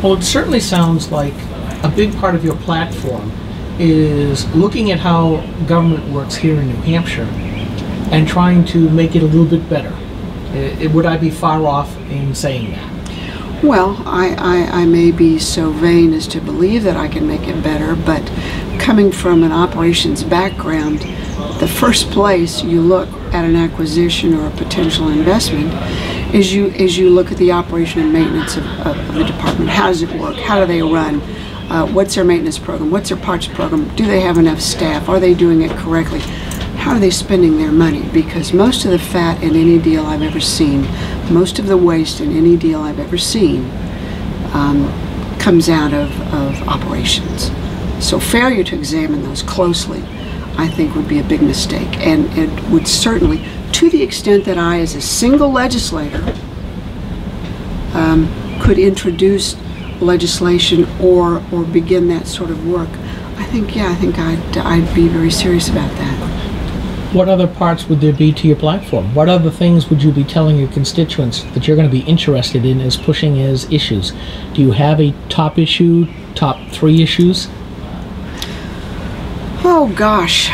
Well, it certainly sounds like a big part of your platform is looking at how government works here in New Hampshire and trying to make it a little bit better. Would I be far off in saying that? Well, I may be so vain as to believe that I can make it better, but coming from an operations background, the first place you look at an acquisition or a potential investment is you look at the operation and maintenance of the department. How does it work? How do they run? What's their maintenance program? What's their parts program? Do they have enough staff? Are they doing it correctly? How are they spending their money? Because most of the fat in any deal I've ever seen, most of the waste in any deal I've ever seen comes out of operations. So failure to examine those closely, I think, would be a big mistake. And it would certainly, to the extent that I, as a single legislator, could introduce legislation or begin that sort of work, I think I'd be very serious about that. What other parts would there be to your platform? What other things would you be telling your constituents that you're going to be interested in as pushing as issues? Do you have a top issue, top 3 issues? Oh gosh,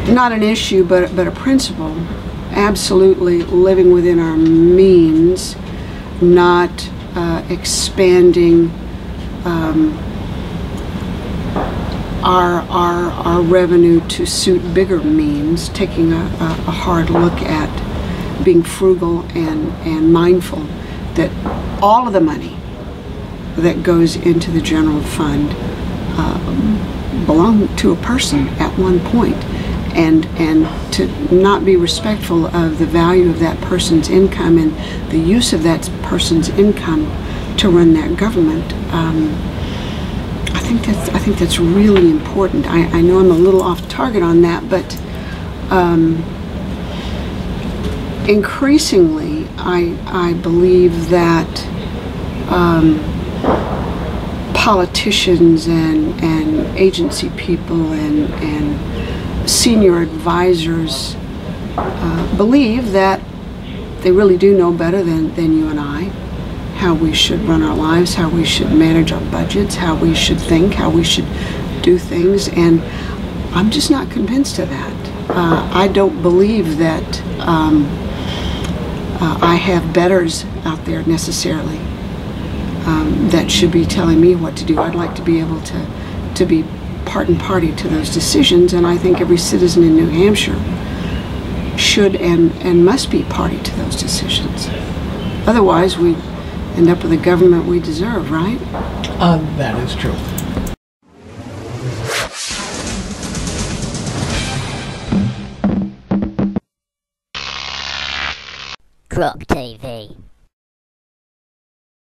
not an issue, but a principle. Absolutely living within our means, not expanding our revenue to suit bigger means, taking a hard look at being frugal and mindful that all of the money that goes into the general fund belong to a person at one point, and to not be respectful of the value of that person's income and the use of that person's income to run that government. I think that's really important. I know I'm a little off target on that, but increasingly I believe that politicians and agency people and senior advisors believe that they really do know better than you and I how we should run our lives, how we should manage our budgets, how we should think, how we should do things, and I'm just not convinced of that. I don't believe that I have betters out there necessarily that should be telling me what to do. I'd like to be able to be part and party to those decisions, and I think every citizen in New Hampshire should and must be party to those decisions. Otherwise, we end up with the government we deserve, right? That is true. GrokTV.